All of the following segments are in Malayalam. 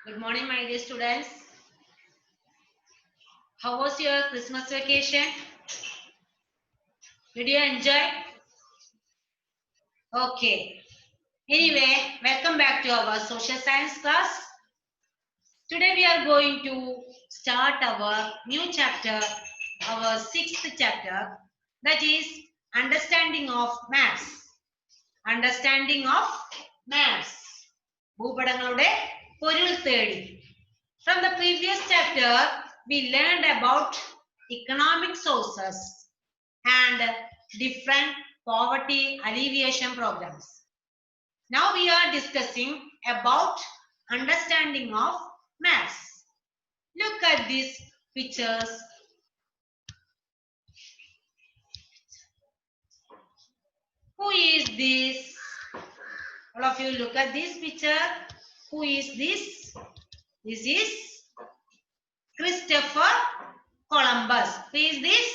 Good morning, my dear students. How was your Christmas vacation? Did you enjoy? Okay. Anyway, welcome back to our social science class. Today we are going to start our new chapter, our sixth chapter, that is understanding of maps. Understanding of maps. ഭൂപടങ്ങളുടെ പൊരുൾ തേടി. From the previous chapter, we learned about economic sources and different poverty alleviation programs. Now we are discussing about understanding of maps. Look at these pictures. Who is this? All of you look at this picture. Who is this? This is Christopher Columbus. Who is this?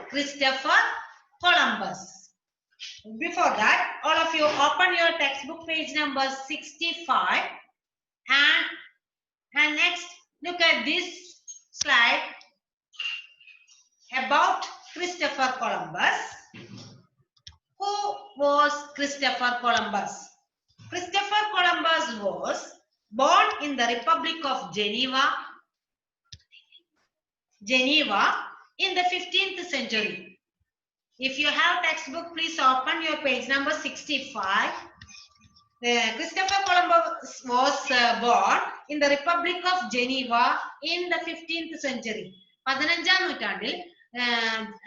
Christopher Columbus. Before that, all of you open your textbook page number 65 and next look at this slide about Christopher Columbus. Who was Christopher Columbus? Christopher Columbus was born in the Republic of Geneva in the 15th century. If you have textbook, please open your page number 65. Christopher Columbus was born in the Republic of Geneva in the 15th century. 15ാം നൂറ്റാണ്ടിൽ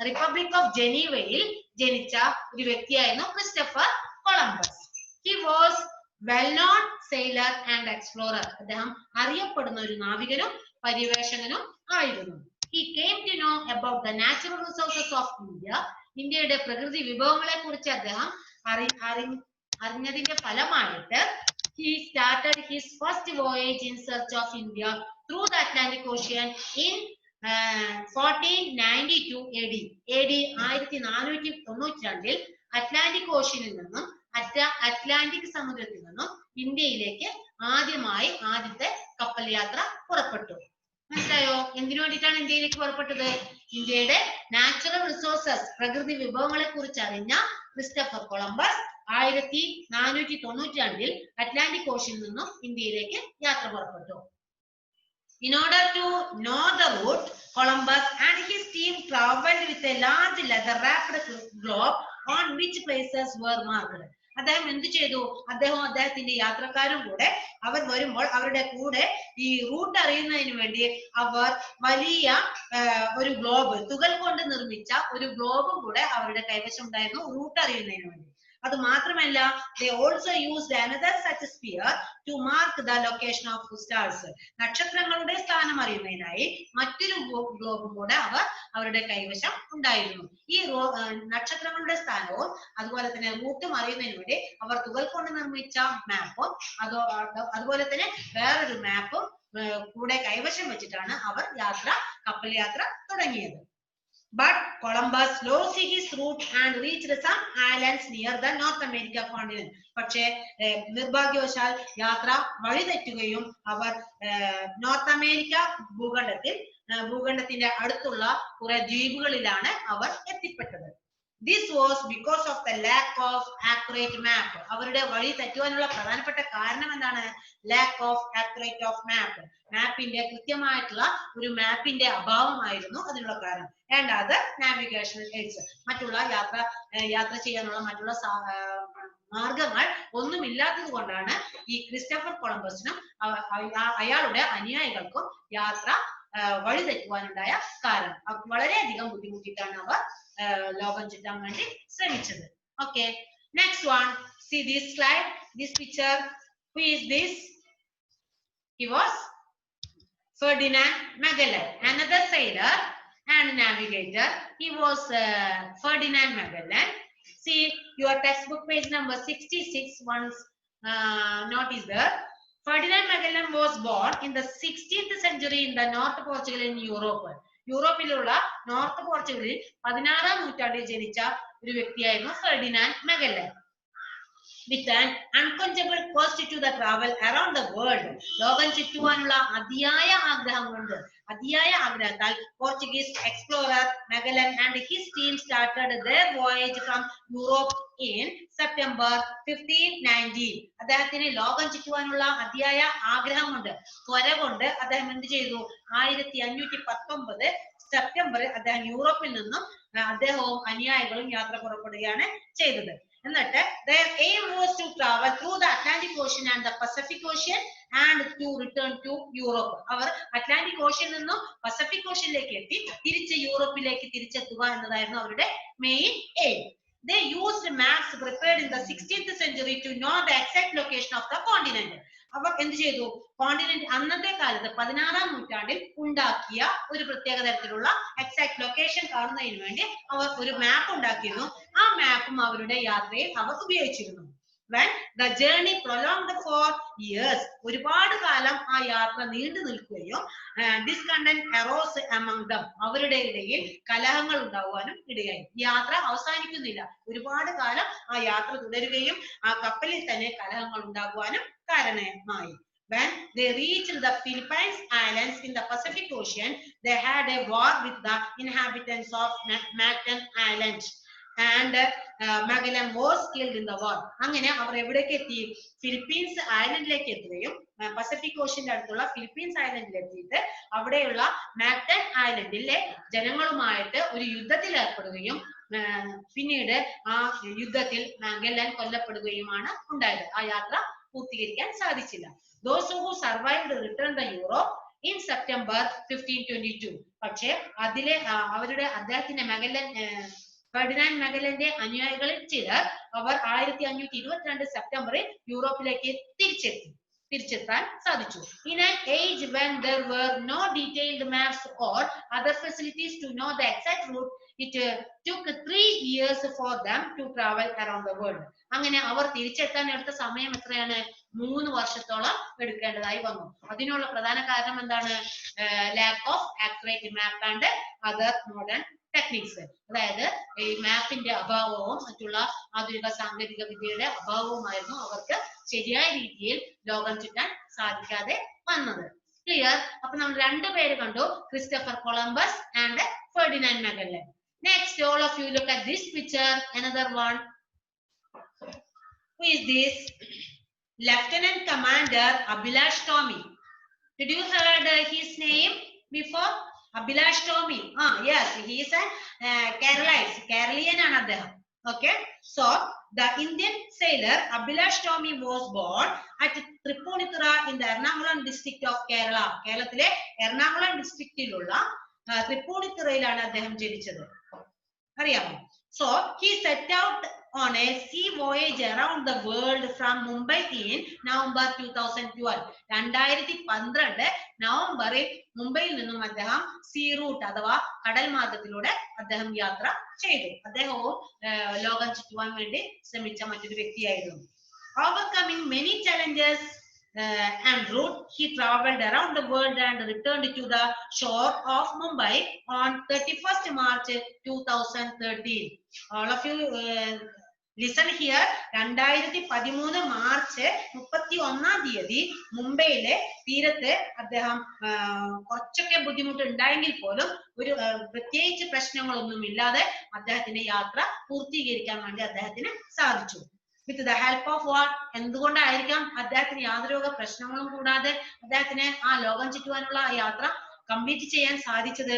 റിപ്പബ്ലിക് ഓഫ് ജനീവയിൽ ജനിച്ച ഒരു വ്യക്തിയായിരുന്നു Christopher Columbus. He was well-known sailor and explorer. അദ്ദേഹം അറിയപ്പെടുന്ന ഒരു നാവികനും പര്യവേഷകനും ആയിരുന്നു. He came to know about the natural resources of India. ഇന്ത്യയുടെ പ്രകൃതി വിഭവങ്ങളെ കുറിച്ച് അദ്ദേഹം അറിഞ്ഞതിന്റെ ഫലമായിട്ട് he started his first voyage in search of India through the Atlantic Ocean in 1492 AD. AD 1492 Atlantic ഓഷ്യനിൽ നിന്നും അറ്റ്ലാന്റിക് സമുദ്രത്തിൽ നിന്നും ഇന്ത്യയിലേക്ക് ആദ്യത്തെ കപ്പൽ യാത്ര പുറപ്പെട്ടു. മനസ്സിലായോ? എന്തിനു വേണ്ടിയിട്ടാണ് ഇന്ത്യയിലേക്ക് പുറപ്പെട്ടത്? ഇന്ത്യയുടെ നാച്ചുറൽ റിസോഴ്സസ്, പ്രകൃതി വിഭവങ്ങളെ കുറിച്ച് അറിഞ്ഞ ക്രിസ്റ്റഫർ കൊളംബസ് 1492 അറ്റ്ലാന്റിക് ഓഷ്യനിൽ നിന്നും ഇന്ത്യയിലേക്ക് യാത്ര പുറപ്പെട്ടു. In order to know the route, Columbus and his team traveled with a large leather-wrapped globe on which places were marked. അദ്ദേഹം എന്ത് ചെയ്തു? അദ്ദേഹത്തിന്റെ യാത്രക്കാരും കൂടെ അവർ വരുമ്പോൾ അവരുടെ കൂടെ ഈ റൂട്ട് അറിയുന്നതിന് വേണ്ടി അവർ വലിയ ഒരു ഗ്ലോബ്, തുകൽ കൊണ്ട് നിർമ്മിച്ച ഒരു ഗ്ലോബും കൂടെ അവരുടെ കൈവശം ഉണ്ടായിരുന്നു റൂട്ട് അറിയുന്നതിന് വേണ്ടി. അത് മാത്രമല്ല, they also used another such sphere to mark the location of stars. നക്ഷത്രങ്ങളുടെ സ്ഥാനം അറിയുന്നതിനായി മറ്റൊരു ഗ്ലോബും കൂടെ അവരുടെ കൈവശം ഉണ്ടായിരുന്നു. ഈ നക്ഷത്രങ്ങളുടെ സ്ഥാനവും അതുപോലെ തന്നെ റൂട്ടും അറിയുന്നതിന് വേണ്ടി അവർ തുകൽ കൊണ്ട് നിർമ്മിച്ച മാപ്പും അതുപോലെ തന്നെ വേറൊരു മാപ്പും കൂടെ കൈവശം വെച്ചിട്ടാണ് അവർ കപ്പൽ യാത്ര തുടങ്ങിയത്. But Columbus lost his route and reached some islands near the North America continent. പക്ഷേ നിർഭാഗ്യവശാൽ യാത്ര വഴിതെറ്റുകയും അവർ നോർത്ത് അമേരിക്ക ഭൂഖണ്ഡത്തിന്റെ അടുത്തുള്ള കുറെ ദ്വീപുകളിലാണ് അവർ എത്തിപ്പെട്ടത്. This was because of the lack of accurate map. അവരുടെ വഴി തെറ്റുവാനുള്ള പ്രധാനപ്പെട്ട കാരണം എന്താണ്? lack of accurate of map. മാപ്പിന്റെ കൃത്യമായിട്ടുള്ള ഒരു മാപ്പിന്റെ അഭാവമായിരുന്നു അതിനുള്ള കാരണം. and other navigational aids. മറ്റുള്ള യാത്ര ചെയ്യാനുള്ള മറ്റുള്ള മാർഗങ്ങൾ ഒന്നുമില്ലാത്തത് കൊണ്ടാണ് ഈ ക്രിസ്റ്റഫർ കൊളംബസിനും അയാളുടെ അനുയായികൾക്കും യാത്ര വഴിതെറ്റുവാനുണ്ടായ കാരണം. വളരെയധികം ബുദ്ധിമുട്ടിയിട്ടാണ് അവർ ലോകം ചുറ്റാൻ വേണ്ടി ശ്രമിച്ചത്. Okay, next one, see this slide, this picture. Who is this? He was Ferdinand Magellan, another sailor and navigator. He was Ferdinand Magellan. See your textbook page number 66. Once note is there. Ferdinand Magellan was born in the 16th century in the North Portugal in Europe. യൂറോപ്പിലുള്ള നോർത്ത് പോർച്ചുഗലിൽ 16ാം നൂറ്റാണ്ടിൽ ജനിച്ച ഒരു വ്യക്തിയായിരുന്നു Ferdinand Magellan. with an unquenchable quest to the travel around the world. ലോകം ചുറ്റുവാനുള്ള അതിയായ ആഗ്രഹം കൊണ്ട് അതിയായ ആഗ്രഹത്താൽ Portuguese explorer Magellan and his team started their voyage from Europe in September 1519. അദ്ദേഹത്തിന് ലോകം ചുറ്റുവാനുള്ള അതിയായ ആഗ്രഹം കൊണ്ട് ത്വര കൊണ്ട് അദ്ദേഹം എന്ത് ചെയ്തു 1519 സെപ്റ്റംബറിൽ അദ്ദേഹം യൂറോപ്പിൽ നിന്നും അദ്ദേഹവും അനുയായികളും യാത്ര പുറപ്പെടുകയാണ് ചെയ്തത്. എന്നിട്ട് their aim was to travel through the Atlantic Ocean and the Pacific Ocean and to return to Europe. അവർ അറ്റ്ലാന്റിക് ഓഷ്യനിൽ നിന്നും പസഫിക് ഓഷ്യനിലേക്ക് എത്തി തിരിച്ച് യൂറോപ്പിലേക്ക് തിരിച്ചെത്തുക എന്നതായിരുന്നു അവരുടെ main aim. They used maps prepared in the 16th century to know the exact location of the continent. അവർ എന്ത് ചെയ്തു? കോണ്ടിനെന്റ് അന്നത്തെ കാലത്ത് 16ാം നൂറ്റാണ്ടിൽ ഉണ്ടാക്കിയ ഒരു പ്രത്യേക തരത്തിലുള്ള എക്സാക്ട് ലൊക്കേഷൻ കാണുന്നതിന് വേണ്ടി അവർ ഒരു മാപ്പ് ഉണ്ടാക്കിയിരുന്നു. ആ മാപ്പും അവരുടെ യാത്രയിൽ അവർ ഉപയോഗിച്ചിരുന്നു. When the journey prolonged for years, ഒരുപാട് കാലം ആ യാത്ര നീണ്ടു നിൽക്കുകയും discontent arose among them, അവരുടെ ഇടയിൽ കലഹങ്ങൾ ഉണ്ടാവാനും ഇടയായി. യാത്ര അവസാനിക്കുന്നില്ല, ഒരുപാട് കാലം ആ യാത്ര തുടരുകയും ആ കപ്പലിൽ തന്നെ കലഹങ്ങൾ ഉണ്ടാകുവാനും കാരണമായി. When they reached the Philippines Islands in the Pacific Ocean, they had a war with the inhabitants of Mactan Island. And Magellan was killed in the war. അങ്ങനെ അവർ എവിടേക്ക് എത്തി? ഫിലിപ്പീൻസ് ഐലൻഡിലേക്ക് എത്തുകയും പസഫിക് ഓഷ്യന്റെ അടുത്തുള്ള ഫിലിപ്പീൻസ് ഐലൻഡിൽ എത്തിയിട്ട് അവിടെയുള്ള മാക്ടൻ ഐലൻഡിലെ ജനങ്ങളുമായിട്ട് ഒരു യുദ്ധത്തിൽ ഏർപ്പെടുകയും പിന്നീട് ആ യുദ്ധത്തിൽ മാഗല്ലൻ കൊല്ലപ്പെടുകയുമാണ് ഉണ്ടായത്. ആ യാത്ര പൂർത്തീകരിക്കാൻ സാധിച്ചില്ല. Those who survived returned to Europe in September 1522. പക്ഷേ അതിലെ അവരുടെ അദ്ദേഹത്തിന്റെ മഗല്ലൻ ഫെർഡിനാൻഡ് മഗല്ലന്റെ അനുയായികളിൽ ചിലർ അവർ 1522 സെപ്റ്റംബറിൽ യൂറോപ്പിലേക്ക് തിരിച്ചെത്താൻ സാധിച്ചു. In an age when there were no detailed maps or other facilities to know the exact route, it took 3 years for them to travel around the world. അങ്ങനെ അവർ തിരിച്ചെത്താൻ എടുത്ത സമയം എത്രയാണ്? 3 വർഷത്തോളം എടുക്കേണ്ടതായി വന്നു. അതിനുള്ള പ്രധാന കാരണം എന്താണ്? Lack of accurate map and other modern techniques. അതായത് ഈ മാപ്പിന്റെ അഭാവവും മറ്റുള്ള ആധുനിക സാങ്കേതിക വിദ്യയുടെ അഭാവവുമായിരുന്നു അവർക്ക് ശരിയായ രീതിയിൽ ലോകം ചുറ്റാൻ സാധിക്കാതെ വന്നത്. ക്ലിയർ? അപ്പൊ നമ്മൾ 2 പേര് കണ്ടു, Christopher Columbus and Ferdinand Magellan. Next, all of you look at this picture. Another one. Who is this? Lieutenant Commander Abhilash Tomy. Did you heard his name before? Abhilash Tomy. Yes, he is a Keralian ആണ് അദ്ദേഹം. Okay, so the Indian sailor Abhilash Tomy was born at Tripunithura in the Ernakulam district of Kerala. കേരളത്തിലെ എറണാകുളം ഡിസ്ട്രിക്റ്റിലുള്ള തൃപ്പൂണിത്തുറയിലാണ് അദ്ദേഹം ജനിച്ചത്. അറിയാമോ? So he set out on a sea voyage around the world from Mumbai in November 2012. 2012 നവംബറിൽ മുംബൈയിൽ നിന്നും അദ്ദേഹം സീ റൂട്ട് അഥവാ കടൽ മാർഗത്തിലൂടെ അദ്ദേഹം യാത്ര ചെയ്തു. അദ്ദേഹവും ലോകം ചുറ്റുവാൻ വേണ്ടി ശ്രമിച്ച മറ്റൊരു വ്യക്തിയായിരുന്നു. Overcoming many challenges and route, he traveled around the world and returned to the shore of Mumbai on 31st March 2013. All of you listen here. 2013 March 31-ാം തീയതി മുംബൈയിലെ തീരത്ത് അദ്ദേഹം കുറച്ചൊക്കെ ബുദ്ധിമുട്ട് ഉണ്ടായെങ്കിൽ പോലും ഒരു പ്രത്യേകിച്ച് പ്രശ്നങ്ങളൊന്നും ഇല്ലാതെ അദ്ദേഹത്തിന്റെ യാത്ര പൂർത്തീകരിക്കാൻ വേണ്ടി അദ്ദേഹത്തിന് സാധിച്ചു. With the help of what? എന്തുകൊണ്ടായിരിക്കാം അദ്ദേഹത്തിന് യാതൊരു പ്രശ്നങ്ങളും കൂടാതെ അദ്ദേഹത്തിന് ആ ലോകം ചുറ്റുവാനുള്ള ആ യാത്ര കംപ്ലീറ്റ് ചെയ്യാൻ സാധിച്ചത്?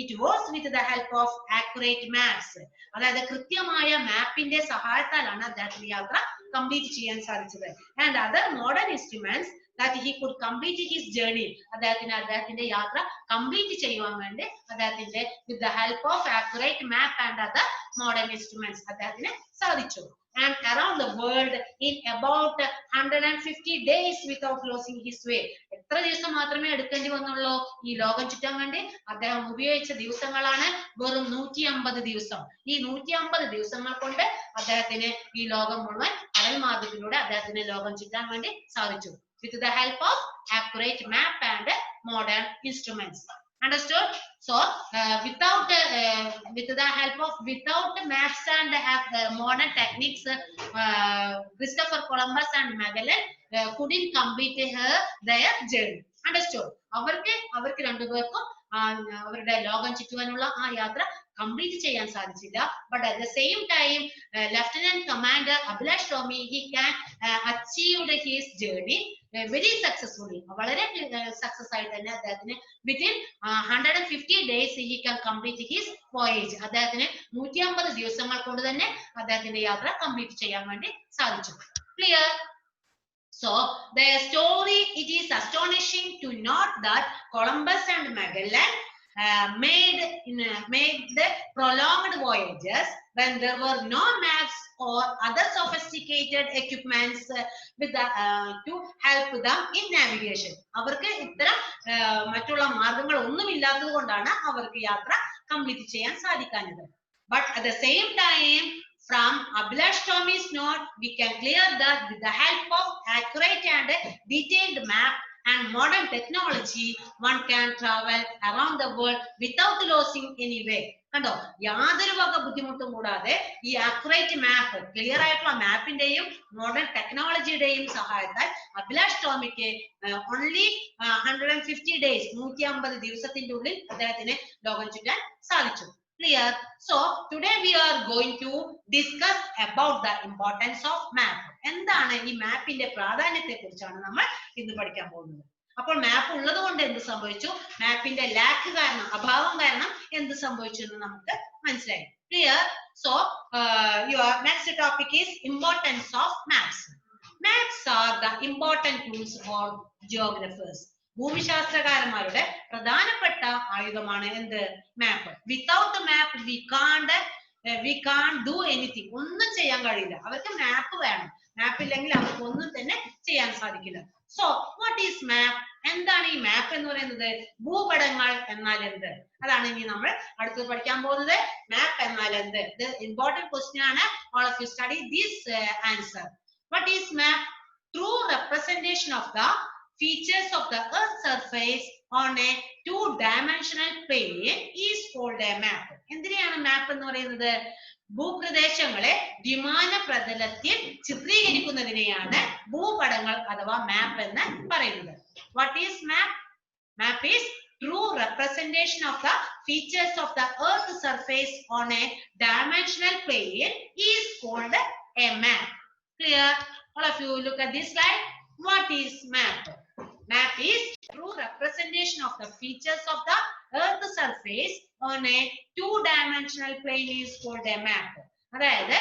It was with the help of accurate maps. അതായത് കൃത്യമായ മാപ്പിന്റെ സഹായത്താലാണ് അദ്ദേഹത്തിന് യാത്ര കംപ്ലീറ്റ് ചെയ്യാൻ സാധിച്ചത്. And other modern instruments that he could complete his journey. അദ്ദേഹത്തിന്റെ യാത്ര കംപ്ലീറ്റ് ചെയ്യുവാൻ വേണ്ടി അദ്ദേഹത്തിന്റെ with the help of accurate map and other modern instruments അദ്ദേഹത്തിന് സാധിച്ചു. And around the world in about 150 days without losing his way. എത്ര ദിവസം മാത്രമേ എടുക്കേണ്ടി വന്നുള്ളൂ ഈ ലോകം ചുറ്റാൻ വേണ്ടി? അദ്ദേഹം ഉപയോഗിച്ച ദിവസങ്ങളാണ് വെറും 150 ദിവസം. ഈ 150 ദിവസങ്ങൾ കൊണ്ട് അദ്ദേഹത്തിന് ഈ ലോകം മുഴുവൻ കടൽ മാർഗത്തിലൂടെ അദ്ദേഹത്തിന് ലോകം ചുറ്റാൻ വേണ്ടി സാധിച്ചു. With the help of accurate map and modern instruments. Understood? So with the help of without maths and modern techniques, Christopher Columbus and Magellan couldn't complete their journey. Understood? അവർക്ക് രണ്ടുപേർക്കും അവരുടെ ലോകം ചുറ്റുവാനുള്ള ആ യാത്ര കംപ്ലീറ്റ് ചെയ്യാൻ സാധിച്ചില്ല. But at the same time lieutenant commander Abhilash Tomy he can achieved his journey very successfully. വളരെ സക്സസ് ആയിട്ട് തന്നെ അദ്ദേഹത്തിന് within 150 days he can complete his voyage. അദ്ദേഹത്തിന് 150 ദിവസങ്ങൾ കൊണ്ട് തന്നെ അദ്ദേഹത്തിന്റെ യാത്ര കംപ്ലീറ്റ് ചെയ്യാൻ വേണ്ടി സാധിച്ചു. Clear? So their story, it is astonishing to note that Columbus and Magellan made the prolonged voyages when there were no maps or other sophisticated equipments with to help them in navigation. അവർക്ക് ഇത്തരം മറ്റുള്ള മാർഗങ്ങൾ ഒന്നും ഇല്ലാത്തത് കൊണ്ടാണ് അവർക്ക് യാത്ര കംപ്ലീറ്റ് ചെയ്യാൻ സാധിക്കാഞ്ഞത്. But at the same time, from Abhilash Tommy's note, we can clear that with the help of accurate and detailed map and modern technology, one can travel around the world without losing any way. കണ്ടോ, യാതൊരു വക ബുദ്ധിമുട്ടും കൂടാതെ ഈ ആക്യുറേറ്റ് മാപ്പ്, ക്ലിയർ ആയിട്ടുള്ള മാപ്പിന്റെയും മോഡേൺ ടെക്നോളജിയുടെയും സഹായത്താൽ അഭിലാഷ് ടോമിക്ക് ഓൺലി 150 days 150 ദിവസത്തിന്റെ ഉള്ളിൽ അദ്ദേഹത്തിന് ലോകം ചുറ്റാൻ സാധിച്ചു. Clear? So today we are going to discuss about the importance of map. എന്താണ് ഈ മാപ്പിന്റെ പ്രാധാന്യത്തെ കുറിച്ചാണ് നമ്മൾ ഇന്ന് പഠിക്കാൻ പോകുന്നത്. അപ്പോൾ മാപ്പ് ഉള്ളത് കൊണ്ട് എന്ത് സംഭവിച്ചു, മാപ്പിന്റെ ലാക്ക് കാരണം, അഭാവം കാരണം എന്ത് സംഭവിച്ചു എന്ന് നമുക്ക് മനസ്സിലായി. Clear? So your next topic is importance of maps. Maps are the important tools for geographers. ഭൂമിശാസ്ത്രകാരന്മാരുടെ പ്രധാനപ്പെട്ട ആയുധമാണ് എന്ത്, map. Without map we can't do anything. ഒന്നും ചെയ്യാൻ കഴിയില്ല. അവർക്ക് മാപ്പ് വേണം. മാപ്പ് ഇല്ലെങ്കിൽ അവർക്ക് ഒന്നും തന്നെ ചെയ്യാൻ സാധിക്കില്ല. സോ വാട്ട് ഈസ് മാപ്പ്? എന്താണ് ഈ മാപ്പ് എന്ന് പറയുന്നത്? ഭൂപടങ്ങൾ എന്നാൽ എന്ത്? അതാണ് ഇനി നമ്മൾ അടുത്ത് പഠിക്കാൻ പോകുന്നത്. മാപ്പ് എന്നാൽ എന്ത്? ഇത് ഇമ്പോർട്ടന്റ് ക്വസ്റ്റ്യൻ ആണ്. all of you study this answer. What is map? True representation of the features of the earth surface on a two-dimensional plane is called a map. എന്തിനാണ് മാപ്പ് എന്ന് പറയുന്നത്? ഭൂപ്രദേശങ്ങളെ ദ്വിമാന പ്രതലത്തിൽ ചിത്രീകരിക്കുന്നതിനെയാണ് ഭൂപടങ്ങൾ അഥവാ മാപ്പ് എന്ന് പറയുന്നത്. What is map? Map is true representation of the features of the earth surface on a dimensional plane is called a map. Clear? All of you look at this slide. What is map? Map is true representation of the features of the earth surface on a two-dimensional plane is called a map. അതായത്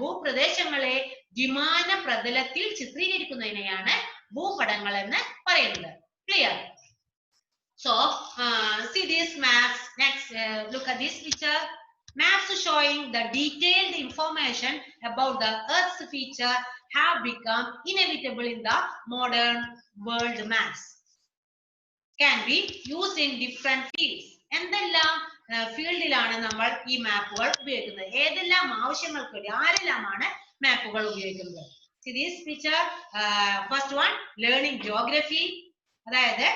ഭൂപ്രദേശങ്ങളെ ദ്വിമാന പ്രതലത്തിൽ ചിത്രീകരിക്കുന്നതിനെയാണ് ഭൂപടങ്ങൾ എന്ന് പറയുന്നത്. Clear? So see these maps. Next look at this picture. Maps showing the detailed information about the earth's feature have become inevitable in the modern world. Maps can be used in different fields. എന്തെല്ലാം ഫീൽഡിലാണ് നമ്മൾ ഈ മാപ്പുകൾ ഉപയോഗിക്കുന്നത്? ഏതെല്ലാം ആവശ്യങ്ങൾക്ക് വേണ്ടി, ആരെല്ലാമാണ് മാപ്പുകൾ ഉപയോഗിക്കുന്നത്? See this picture. First one, learning geography. അതായത്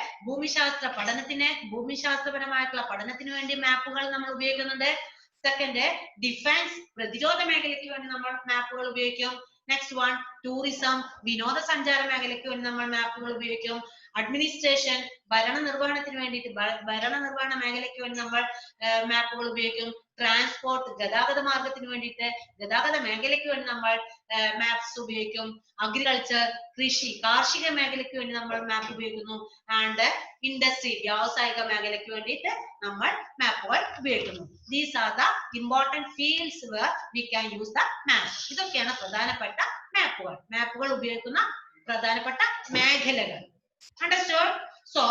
ഭൂമിശാസ്ത്രപരമായിട്ടുള്ള പഠനത്തിന് വേണ്ടി മാപ്പുകൾ നമ്മൾ ഉപയോഗിക്കുന്നുണ്ട്. സെക്കൻഡ്, ഡിഫൻസ്, പ്രതിരോധ മേഖലയ്ക്ക് വേണ്ടി നമ്മൾ മാപ്പുകൾ ഉപയോഗിക്കും. നെക്സ്റ്റ് വൺ, ടൂറിസം, വിനോദസഞ്ചാര മേഖലയ്ക്ക് വേണ്ടി നമ്മൾ മാപ്പുകൾ ഉപയോഗിക്കും. അഡ്മിനിസ്ട്രേഷൻ, ഭരണനിർവഹണത്തിന് വേണ്ടിയിട്ട്, ഭരണനിർവഹണ മേഖലയ്ക്ക് വേണ്ടി നമ്മൾ മാപ്പുകൾ ഉപയോഗിക്കും. ട്രാൻസ്പോർട്ട്, ഗതാഗത മാർഗത്തിന് വേണ്ടിയിട്ട്, ഗതാഗത മേഖലയ്ക്ക് വേണ്ടി നമ്മൾ മാപ്സ് ഉപയോഗിക്കും. അഗ്രികൾച്ചർ, കൃഷി, കാർഷിക മേഖലയ്ക്ക് വേണ്ടി നമ്മൾ മാപ്പ് ഉപയോഗിക്കുന്നു. ആൻഡ് ഇൻഡസ്ട്രി, വ്യാവസായിക മേഖലയ്ക്ക് വേണ്ടിയിട്ട് നമ്മൾ മാപ്പുകൾ ഉപയോഗിക്കുന്നു. These are the important fields where we can use the map. ഇതൊക്കെയാണ് പ്രധാനപ്പെട്ട മാപ്പുകൾ. മാപ്പുകൾ ഉപയോഗിക്കുന്ന പ്രധാനപ്പെട്ട മേഖലകൾ. Understood? So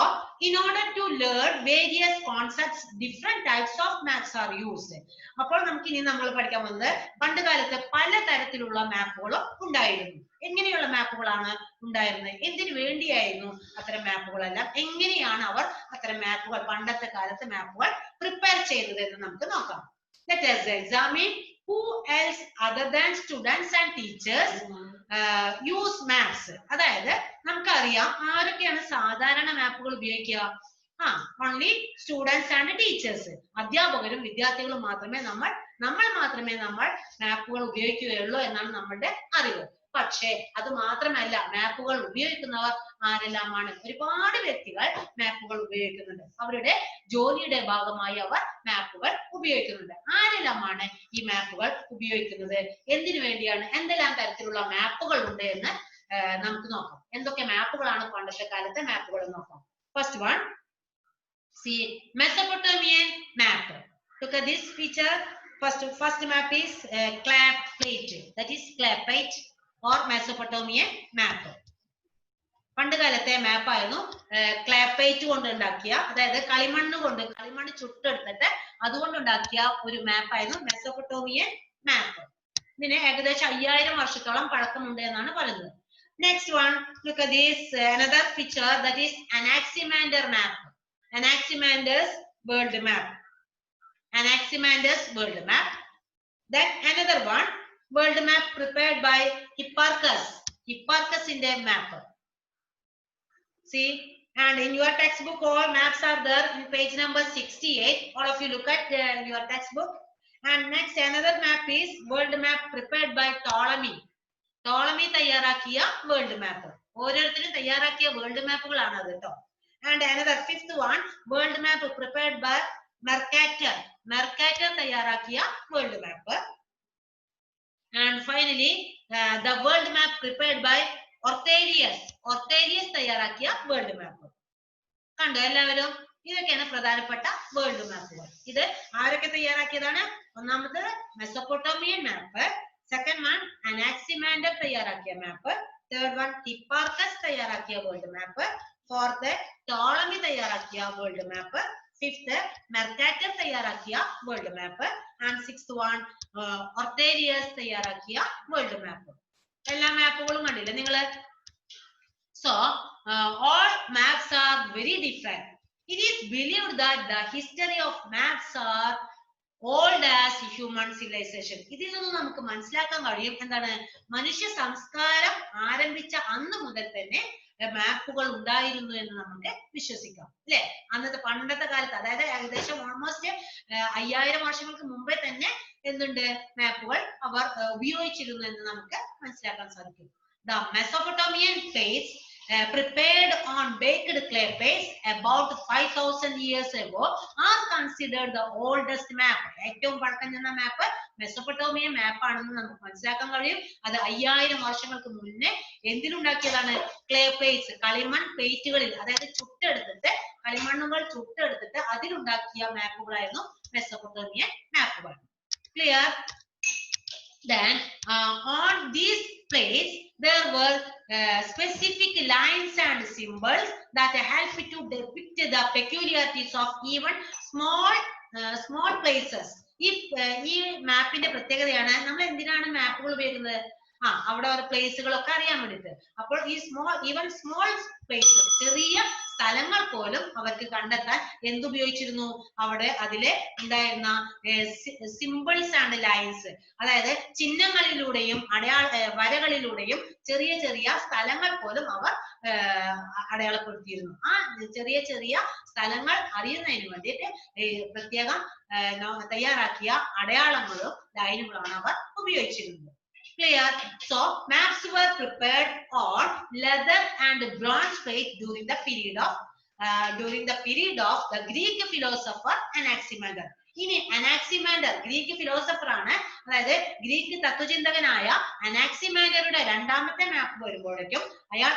in order to learn various concepts, different types of maps are used. അപ്പോൾ നമുക്ക് ഇനി നമ്മൾ പഠിക്കാൻ പോകുന്നത്, പണ്ട് കാലത്ത് പല തരത്തിലുള്ള മാപ്പുകളും ഉണ്ടായിരുന്നു. എങ്ങനെയുള്ള മാപ്പുകളാണ് ഉണ്ടായിരുന്നത്? എന്തിനു വേണ്ടിയായിരുന്നു അത്തരം മാപ്പുകളെല്ലാം? എങ്ങനെയാണ് അവർ അത്തരം മാപ്പുകൾ, പണ്ടത്തെ കാലത്ത് മാപ്പുകൾ പ്രിപ്പയർ ചെയ്തത് എന്ന് നമുക്ക് നോക്കാം. Let us examine who else other than students and teachers use maps. അതായത് നമുക്കറിയാം ആരൊക്കെയാണ് സാധാരണ മാപ്പുകൾ ഉപയോഗിക്കുക. only students and teachers. അധ്യാപകരും വിദ്യാർത്ഥികളും മാത്രമേ നമ്മൾ മാത്രമേ മാപ്പുകൾ ഉപയോഗിക്കുകയുള്ളൂ എന്നാണ് നമ്മുടെ അറിവ്. പക്ഷേ അത് മാത്രമല്ല, മാപ്പുകൾ ഉപയോഗിക്കുന്നവർ ആരെല്ലാമാണ്? ഒരുപാട് വ്യക്തികൾ മാപ്പുകൾ ഉപയോഗിക്കുന്നുണ്ട്. അവരുടെ ജോലിയുടെ ഭാഗമായി അവർ മാപ്പുകൾ ഉപയോഗിക്കുന്നുണ്ട്. ആരെല്ലാമാണ് ഈ മാപ്പുകൾ ഉപയോഗിക്കുന്നത്? എന്തിനു വേണ്ടിയാണ്? എന്തെല്ലാം തരത്തിലുള്ള മാപ്പുകൾ ഉണ്ട് എന്ന് നമുക്ക് നോക്കാം. എന്തൊക്കെ മാപ്പുകളാണ് പണ്ടത്തെ കാലത്തെ മാപ്പുകൾ നോക്കാം. First one, see Mesopotamian map. Look at this picture. First map is clay plate, that is clay plate or Mesopotamian map. പണ്ട് കാലത്തെ മാപ്പ് ആയിരുന്നു ക്ലേ പ്ലേറ്റ് കൊണ്ട് ഉണ്ടാക്കിയ, അതായത് കളിമണ്ണ് ചുട്ടെടുത്തിട്ട് അതുകൊണ്ടുണ്ടാക്കിയ ഒരു മാപ്പായിരുന്നു മെസോപ്പൊട്ടേമിയൻ മാപ്പ്. ഇതിന് ഏകദേശം 5000 വർഷത്തോളം പഴക്കമുണ്ട് എന്നാണ് പറയുന്നത്. Next one, look at this another picture, that is Anaximander map. Anaximander's world map. Anaximander's world map. Then another one, world map prepared by Hipparchus. Hipparchus in their map. See, and in your textbook all maps are there in page number 68. All of you look at your textbook. And next another map is world map prepared by Ptolemy. Ptolemy തയ്യാറാക്കിയ വേൾഡ് മാപ്പ്. ഓരോരുത്തരും തയ്യാറാക്കിയ വേൾഡ് മാപ്പുകളാണ് അത് കേട്ടോ. And another fifth one, world map prepared by Mercator. Mercator തയ്യാറാക്കിയ world map. And finally the world map prepared by Ortelius. Ortelius തയ്യാറാക്കിയ വേൾഡ് മാപ്പ്. കണ്ടോ എല്ലാവരും? ഇതൊക്കെയാണ് പ്രധാനപ്പെട്ട വേൾഡ് മാപ്പുകൾ. ഇത് ആരൊക്കെ തയ്യാറാക്കിയതാണ്? ഒന്നാമത് Mesopotamian map, second one Anaximander തയ്യാറാക്കിയ മാപ്പ്, തേർഡ് വൺ ഹിപ്പാർക്കസ് തയ്യാറാക്കിയ വേൾഡ് മാപ്പ്, ഫോർത്ത് ടോളമി തയ്യാറാക്കിയ വേൾഡ് മാപ്പ്, ഫിഫ്ത്ത് മെർക്കാറ്റർ തയ്യാറാക്കിയ world map, and sixth one Ortelius തയ്യാറാക്കിയ വേൾഡ് മാപ്പ്. എല്ലാ മാപ്പുകളും കണ്ടില്ലേ നിങ്ങള്? So all maps are very different. It is believed that the history of maps are old as human civilization. ഇതിൽ നിന്ന് നമുക്ക് മനസ്സിലാക്കാൻ കഴിയും എന്താണ്? മനുഷ്യ സംസ്കാരം ആരംഭിച്ച അന്ന് മുതൽ തന്നെ മാപ്പുകൾ ഉണ്ടായിരുന്നു എന്ന് നമുക്ക് വിശ്വസിക്കാം അല്ലെ? അന്നത്തെ പണ്ടത്തെ കാലത്ത്, അതായത് ഏകദേശം ഓൾമോസ്റ്റ് 5000 വർഷങ്ങൾക്ക് മുമ്പേ തന്നെ എന്തുണ്ട്? മാപ്പുകൾ അവർ ഉപയോഗിച്ചിരുന്നു എന്ന് നമുക്ക് മനസ്സിലാക്കാൻ സാധിക്കും. The Mesopotamian plates prepared on baked clay plates about 5000 years ago are considered the oldest map. ഏറ്റവും പഴക്കം ചെന്ന മാപ്പ് മെസോപ്പൊട്ടേമിയൻ മാപ്പ് ആണെന്ന് നമുക്ക് മനസ്സിലാക്കാൻ കഴിയും. അത് 5000 വർഷങ്ങൾക്ക് മുന്നേ എന്തിനുണ്ടാക്കിയതാണ്? ക്ലേ പ്ലേറ്റ്സ്, കളിമൺ പ്ലേറ്റുകളിൽ, അതായത് കളിമണ്ണുകൾ ചുട്ടെടുത്തിട്ട് അതിലുണ്ടാക്കിയ മാപ്പുകളായിരുന്നു മെസോപ്പൊട്ടേമിയൻ മാപ്പുകൾ. Clear? Then on these plates there were specific lines and symbols that help to depict the peculiarities of even small places. ഈ മാപ്പിന്റെ പ്രത്യേകതയാണ്, നമ്മൾ എന്തിനാണ് മാപ്പുകൾ ഉപയോഗിക്കുന്നത്? അവിടെ ഒരു പ്ലേസുകളൊക്കെ അറിയാൻ വേണ്ടിട്ട്. അപ്പോൾ ഈ സ്മോൾ പ്ലേസസ്, ചെറിയ സ്ഥലങ്ങൾ പോലും അവർക്ക് കണ്ടെത്താൻ എന്തുപയോഗിച്ചിരുന്നു? അവിടെ അതിലെ ഉണ്ടായിരുന്ന സിമ്പിൾസ് ആൻഡ് ലൈൻസ്, അതായത് ചിഹ്നങ്ങളിലൂടെയും വരകളിലൂടെയും ചെറിയ ചെറിയ സ്ഥലങ്ങൾ പോലും അവർ അടയാളപ്പെടുത്തിയിരുന്നു. ആ ചെറിയ ചെറിയ സ്ഥലങ്ങൾ അറിയുന്നതിന് വേണ്ടിയിട്ട് പ്രത്യേകം തയ്യാറാക്കിയ അടയാളങ്ങളും ലൈനുകളാണ് അവർ ഉപയോഗിച്ചിരുന്നത്. Clear? So maps were prepared on leather and bronze plate during the period of the Greek philosopher Anaximander. ഇനി അനാക്സിമാൻഡർ ഗ്രീക്ക് ഫിലോസഫർ ആണ്, അതായത് ഗ്രീക്ക് തത്വചിന്തകനായ അനാക്സിമാൻഡറുടെ രണ്ടാമത്തെ മാപ്പ് വരുമ്പോഴേക്കും അയാൾ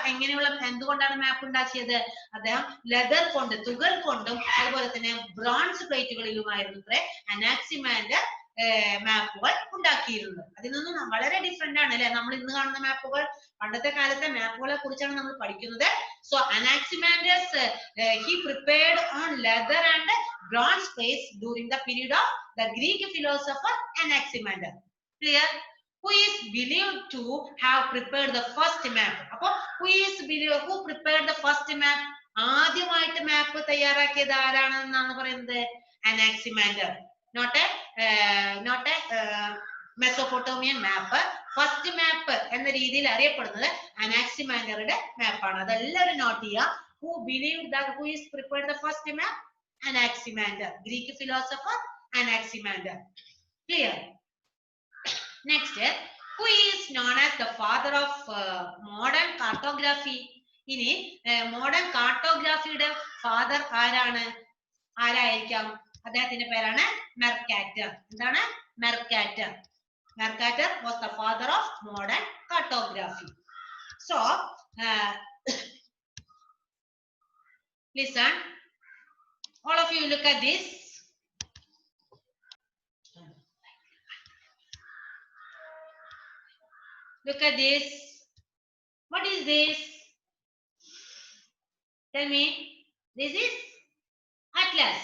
എന്തുകൊണ്ടാണ് മാപ്പ് ഉണ്ടാക്കിയത്? അദ്ദേഹം ലെതർ കൊണ്ട്, തുകൽ കൊണ്ടും അതുപോലെ തന്നെ ബ്രോൺസ് പ്ലേറ്റുകളിലുമായിരുന്നു അനാക്സിമാൻഡർ മാപ്പുകൾ ഉണ്ടാക്കിയിരുന്നത്. അതിൽ നിന്നും വളരെ ഡിഫറെന്റ് ആണ് അല്ലെ നമ്മൾ ഇന്ന് കാണുന്ന മാപ്പുകൾ. പണ്ടത്തെ കാലത്തെ മാപ്പുകളെ കുറിച്ചാണ് നമ്മൾ പഠിക്കുന്നത്. So Anaximander's he prepared on leather and bronze plates during the period of the Greek philosopher Anaximander. Clear? Who is believed to have prepared the first map? അപ്പൊ who prepared the first map? ആദ്യമായിട്ട് മാപ്പ് തയ്യാറാക്കിയത് ആരാണെന്നാണ് പറയുന്നത്? Anaximander. not a Mesopotamian map. First map എന്ന രീതിയിൽ അറിയപ്പെടുന്നത് അനാക്സിമാൻഡറുടെ മാപ്പാണ്. അതെല്ലാവരും നോട്ട് ചെയ്യുക. who believed that who is prepared the first map? Anaximander, Greek philosopher Anaximander. Clear? Next, who is known as the father of modern cartography? ഇനി മോഡേൺ കാർട്ടോഗ്രാഫിയുടെ ഫാദർ ആരാണ്? ആരായിരിക്കാം? അദ്ദേഹത്തിന്റെ പേരാണ് മെർക്കാറ്റർ. എന്താണ്? Mercator. Mercator was the father of modern cartography. So, listen, all of you look at this. Look at this. What is this? Tell me. This is atlas.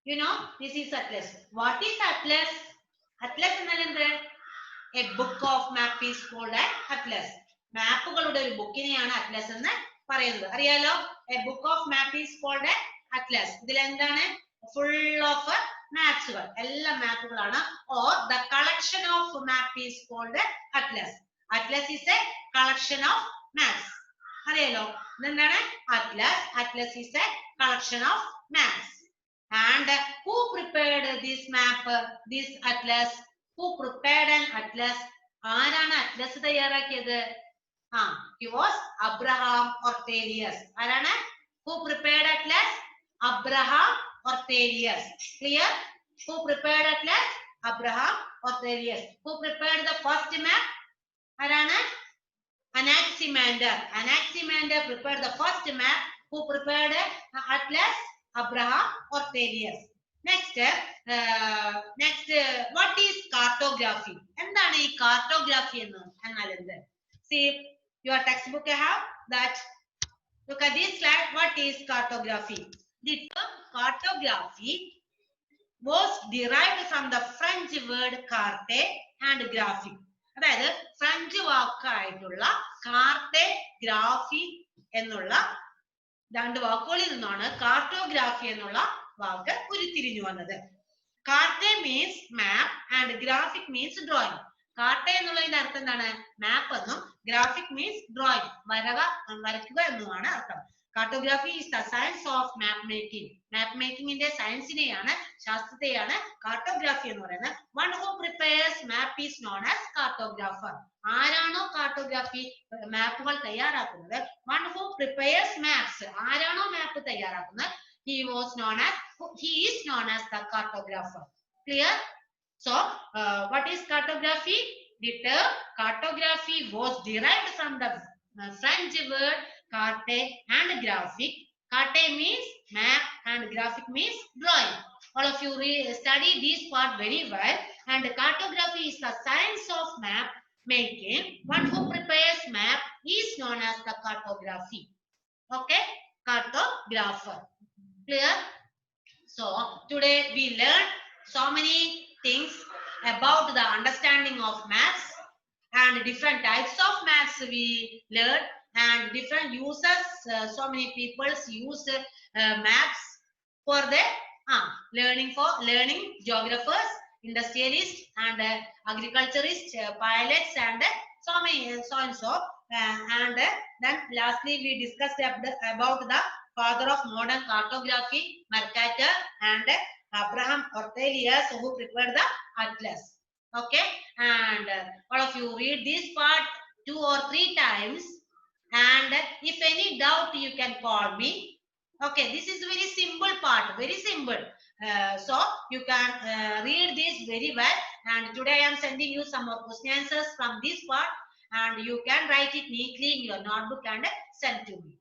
You know, this is atlas. What is atlas? Atlas is a book of map is called an atlas. മാപ്പുകളുടെ ഒരു ബുക്കിനെയാണ് അറ്റ്ലസ് എന്ന് പറയുന്നത്. അറിയാലോ? A book of map is called an atlas. ഇതിൽ എന്താണ്? Full of മാപ്സുകൾ. എല്ലാ മാപ്പുകളാണ്. Or the collection of map is called atlas. Atlas is a collection of maps. അറിയാലോ? എന്താണ് atlas? Atlas is a collection of maps. And who prepared this map? This atlas? Who prepared an atlas? ആരാണ് അറ്റ്ലസ് തയ്യാറാക്കിയത്? He was Abraham Ortelius. ആരാണ്? Who prepared atlas? Abraham Ortelius. Clear? Who prepared atlas? Abraham Ortelius. Who prepared the first map? ആരാണ്? Anaximander. Anaximander prepared the first map. Who prepared atlas? Abraham Ortelius. Next, what is cartography? എന്താണ് ഈ cartography എന്നാൽ എന്ത്? See, your textbook have that. Look at this slide. What is cartography? The term cartography was derived from the French word carte and graphic. അതായത് ഫ്രഞ്ച് വാക്കായിട്ടുള്ള കാർട്ടെ ഗ്രാഫി എന്നുള്ള രണ്ട് വാക്കുകളിൽ നിന്നാണ് കാർട്ടോഗ്രാഫി എന്നുള്ള വാക്ക് ഉരുത്തിരിഞ്ഞു വന്നത്. Carte means map and graphic means drawing. Carte എന്നുള്ളതിന്റെ അർത്ഥം എന്താണ്? മാപ്പ് എന്നും ഗ്രാഫിക് മീൻസ് ഡ്രോയിങ്, വരയ്ക്കുക എന്നുമാണ് അർത്ഥം. Cartography is the science of map making. മാപ്പ് മേക്കിംഗിന്റെ സയൻസിനെയാണ്, ശാസ്ത്രത്തെയാണ് കാർട്ടോഗ്രാഫി എന്ന് പറയുന്നത്. One who prepares map is known as cartographer. ആരാണോ കാർട്ടോഗ്രാഫി മാപ്പുകൾ തയ്യാറാക്കുന്നത്, വൺ ഹു പ്രിപ്പയർസ് മാപ്സ്, ആരാണോ മാപ്പ് തയ്യാറാക്കുന്നത്, he is known as the cartographer. Clear? So, what is cartography? The term cartography was derived from the French word carte and graphic. Carte means map and graphic means drawing. All of you study this part very well. And cartography is the science of map making. One who prepares map is known as the cartography. Okay? Cartographer. Clear? So, today we learned so many things about the understanding of maps, and different types of maps we learned, and different uses. So many people use maps for the learning geographers, industrialists, and agriculturists, pilots, and so many so and so. And then lastly we discussed about the father of modern cartography, Mercator, and Abraham Ortelius, who prepared the atlas. Okay, and all of you read this part 2 or 3 times, and if any doubt you can call me. Okay, this is very simple part, very simple. So you can read this very well, and today I am sending you some more question answers from this part, and you can write it neatly in your notebook and send to me.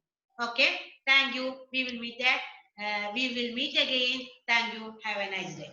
Okay, thank you. We will meet again. Thank you. Have a nice day.